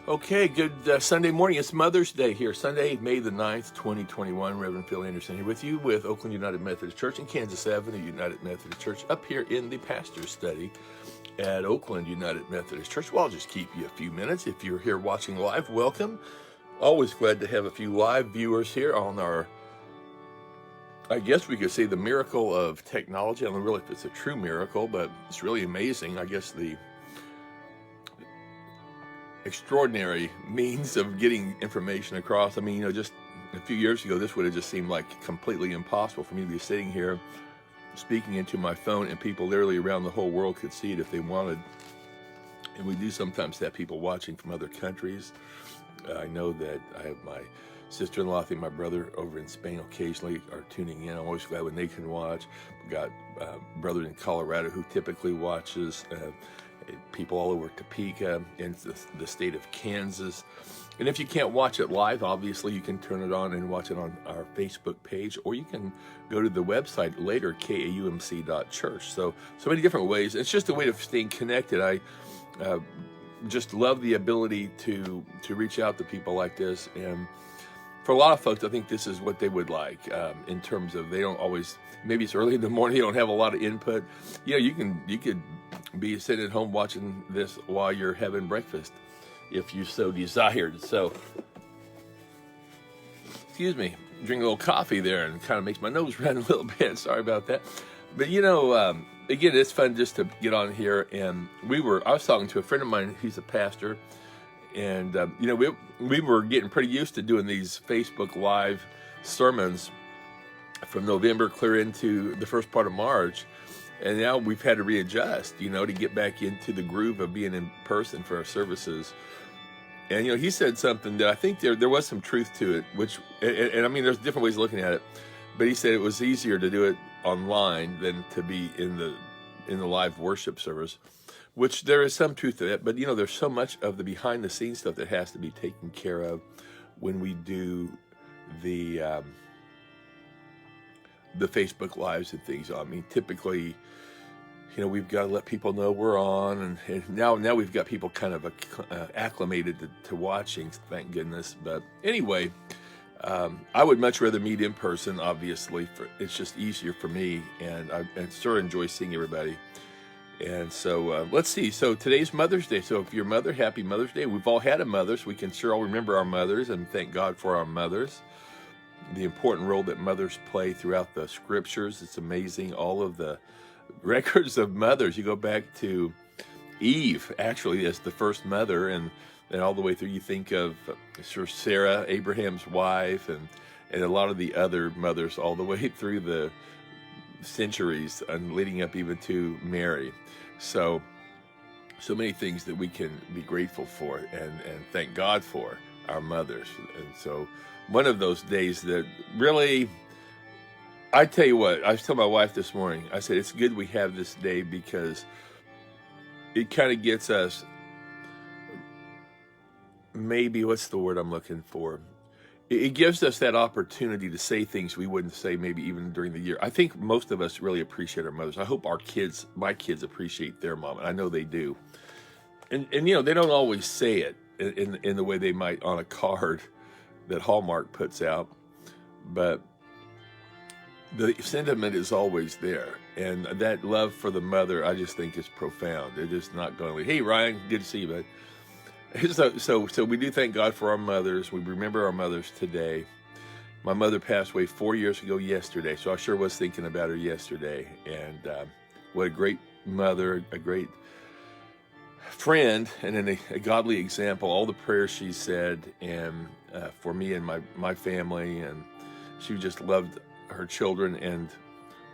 Okay, good Sunday morning. It's Mother's Day here, Sunday, May the 9th, 2021. Reverend Phil Anderson here with you with Oakland United Methodist Church and Kansas Avenue United Methodist Church up here in the pastor's study at Oakland United Methodist Church. Well, I'll just keep you a few minutes. If you're here watching live, welcome. Always glad to have a few live viewers here on our, I guess we could say, the miracle of technology. I don't know really if it's a true miracle, but it's really amazing. I guess the extraordinary means of getting information across. I mean, just a few years ago, this would have just seemed like completely impossible for me to be sitting here speaking into my phone and people literally around the whole world could see it if they wanted. And we do sometimes have people watching from other countries. I know that I have my sister-in-law, I think my brother over in Spain occasionally are tuning in. I'm always glad when they can watch. We've got a brother in Colorado who typically watches, people all over Topeka in the state of Kansas. And if you can't watch it live, obviously you can turn it on and watch it on our Facebook page, or you can go to the website later, kaumc.church. So many different ways. It's just a way of staying connected. I just love the ability to reach out to people like this. And for a lot of folks, I think this is what they would like, in terms of they don't always, maybe it's early in the morning, you don't have a lot of input. You could be sitting at home watching this while you're having breakfast, if you so desired. So, excuse me, drink a little coffee there and kind of makes my nose run a little bit. Sorry about that. But again, it's fun just to get on here. And I was talking to a friend of mine, he's a pastor, and we were getting pretty used to doing these Facebook Live sermons from November clear into the first part of March. And now we've had to readjust, to get back into the groove of being in person for our services. And, he said something that I think there was some truth to it, which, and I mean, there's different ways of looking at it, but he said it was easier to do it online than to be in the live worship service, which there is some truth to that. But, there's so much of the behind the scenes stuff that has to be taken care of when we do the Facebook Lives and things. I mean, typically, we've got to let people know we're on, and now we've got people kind of acclimated to watching, thank goodness. But anyway, I would much rather meet in person, obviously. It's just easier for me, and I sure enjoy seeing everybody. And so let's see. So today's Mother's Day. So if you're a mother, happy Mother's Day. We've all had a mother, so we can sure all remember our mothers and thank God for our mothers. The important role that mothers play throughout the scriptures. It's amazing. All of the records of mothers. You go back to Eve, actually, as the first mother, and all the way through, you think of Sarah, Abraham's wife, and a lot of the other mothers all the way through the centuries and leading up even to Mary. So many things that we can be grateful for and thank God for our mothers. And so one of those days that really, I tell you what, I was telling my wife this morning, I said, it's good we have this day because it kind of gets us, maybe, what's the word I'm looking for? It gives us that opportunity to say things we wouldn't say maybe even during the year. I think most of us really appreciate our mothers. I hope my kids appreciate their mom, and I know they do. And they don't always say it in the way they might on a card that Hallmark puts out, but the sentiment is always there. And that love for the mother, I just think, is profound. They're just not going like, hey, Ryan, good to see you, bud. So we do thank God for our mothers. We remember our mothers today. My mother passed away 4 years ago yesterday, so I sure was thinking about her yesterday. And what a great mother, a great friend, and then a godly example. All the prayers she said, and for me and my family, and she just loved her children and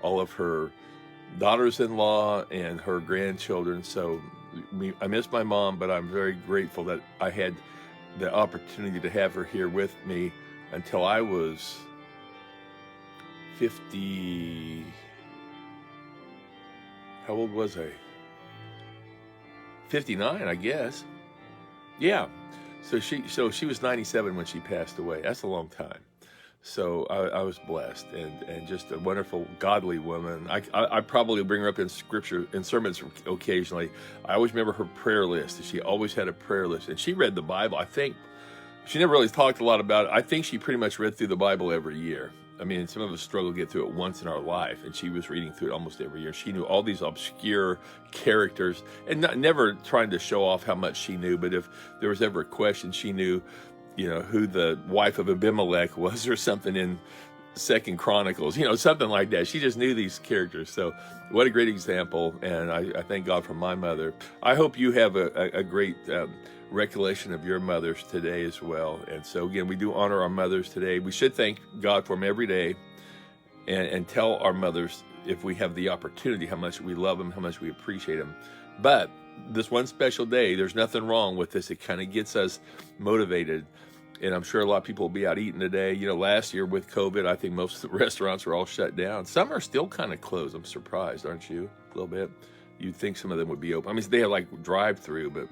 all of her daughters-in-law and her grandchildren. So I miss my mom, but I'm very grateful that I had the opportunity to have her here with me until I was 50. How old was I? 59, I guess. Yeah. So she was 97 when she passed away. That's a long time. So I was blessed, and just a wonderful, godly woman. I probably bring her up in scripture, in sermons occasionally. I always remember her prayer list. She always had a prayer list, and she read the Bible. I think she never really talked a lot about it. I think she pretty much read through the Bible every year. I mean, some of us struggle to get through it once in our life, and she was reading through it almost every year. She knew all these obscure characters, and never trying to show off how much she knew, but if there was ever a question, she knew, who the wife of Abimelech was or something in Second Chronicles, something like that. She just knew these characters. So what a great example, and I thank God for my mother. I hope you have a great recollection of your mothers today as well. And so again, we do honor our mothers today. We should thank God for them every day, and tell our mothers, if we have the opportunity, how much we love them, how much we appreciate them. But this one special day, there's nothing wrong with this. It kind of gets us motivated. And I'm sure a lot of people will be out eating today. Last year with COVID, I think most of the restaurants were all shut down. Some are still kind of closed. I'm surprised, aren't you? A little bit. You'd think some of them would be open. I mean, they have like drive-through, but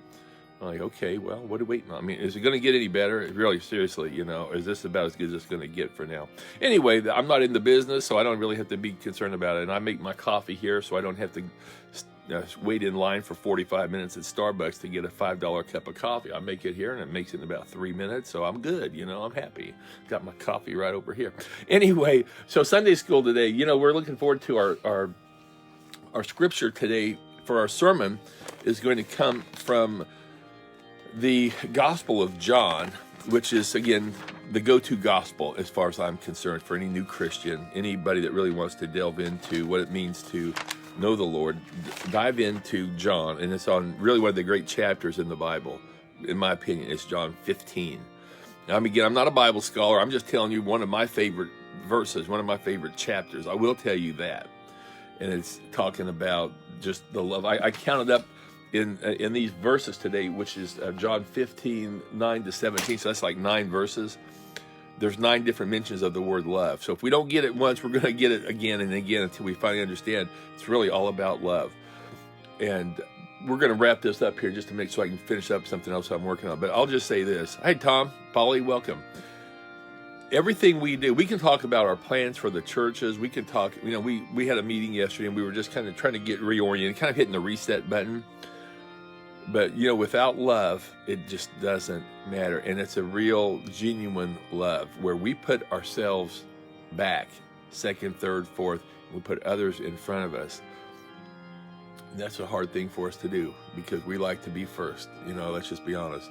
I'm like, okay, well, what are we waiting on? I mean, is it going to get any better? Really, seriously, is this about as good as it's going to get for now? Anyway, I'm not in the business, so I don't really have to be concerned about it. And I make my coffee here, so I don't have to wait in line for 45 minutes at Starbucks to get a $5 cup of coffee. I make it here, and it makes it in about 3 minutes, so I'm good. I'm happy. Got my coffee right over here. Anyway, so Sunday school today, we're looking forward to our scripture today for our sermon is going to come from the Gospel of John, which is, again, the go-to gospel as far as I'm concerned for any new Christian, anybody that really wants to delve into what it means to know the Lord. Dive into John, and it's on really one of the great chapters in the Bible. In my opinion, it's John 15. Now, again, I'm not a Bible scholar. I'm just telling you one of my favorite verses, one of my favorite chapters. I will tell you that. And it's talking about just the love. I counted up in these verses today, which is John 15, 9 to 17. So that's like 9 verses. There's 9 different mentions of the word love. So if we don't get it once, we're going to get it again and again until we finally understand it's really all about love. And we're going to wrap this up here just to make so I can finish up something else I'm working on. But I'll just say this. Hey, Tom, Polly, welcome. Everything we do, we can talk about our plans for the churches. We can talk, we had a meeting yesterday, and we were just kind of trying to get reoriented, kind of hitting the reset button. But, without love, it just doesn't matter. And it's a real, genuine love where we put ourselves back, second, third, fourth, and we put others in front of us. And that's a hard thing for us to do because we like to be first, let's just be honest.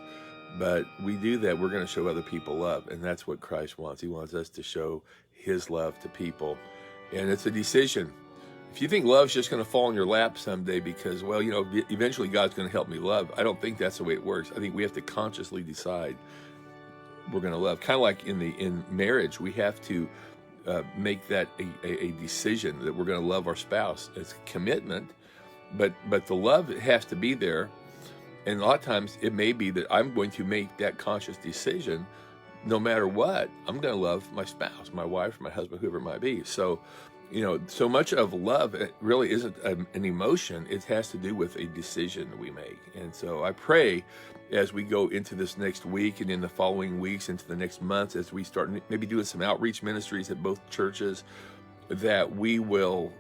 But we do that, we're going to show other people love. And that's what Christ wants. He wants us to show his love to people. And it's a decision. If you think love's just going to fall in your lap someday because, eventually God's going to help me love, I don't think that's the way it works. I think we have to consciously decide we're going to love. Kind of like in marriage, we have to make that a decision that we're going to love our spouse. It's a commitment, but the love has to be there. And a lot of times it may be that I'm going to make that conscious decision no matter what. I'm going to love my spouse, my wife, my husband, whoever it might be. So, so much of love, it really isn't an emotion. It has to do with a decision we make. And so I pray as we go into this next week and in the following weeks, into the next months, as we start maybe doing some outreach ministries at both churches, that we will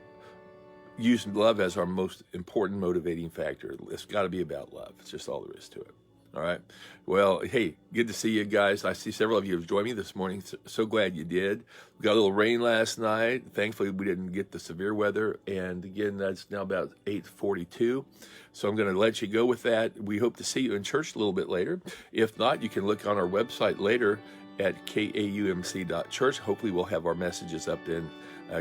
use love as our most important motivating factor. It's got to be about love. It's just all there is to it. All right. Well, hey, good to see you guys. I see several of you have joined me this morning. So glad you did. We got a little rain last night. Thankfully, we didn't get the severe weather. And again, that's now about 8:42. So I'm going to let you go with that. We hope to see you in church a little bit later. If not, you can look on our website later at kaumc.church. Hopefully, we'll have our messages up in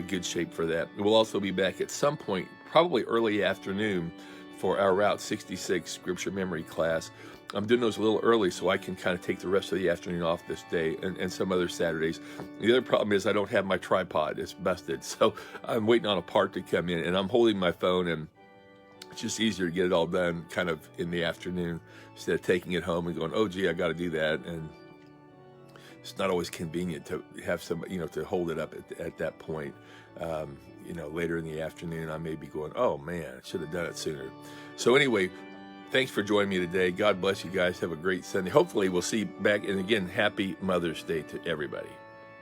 good shape for that. We'll also be back at some point, probably early afternoon, for our Route 66 Scripture Memory class. I'm doing those a little early so I can kind of take the rest of the afternoon off this day and some other Saturdays. The other problem is I don't have my tripod. It's busted. So I'm waiting on a part to come in, and I'm holding my phone, and it's just easier to get it all done kind of in the afternoon instead of taking it home and going, oh, gee, I got to do that. And it's not always convenient to have somebody, to hold it up at that point. Later in the afternoon, I may be going, oh, man, I should have done it sooner. So anyway, thanks for joining me today. God bless you guys. Have a great Sunday. Hopefully we'll see you back. And again, happy Mother's Day to everybody.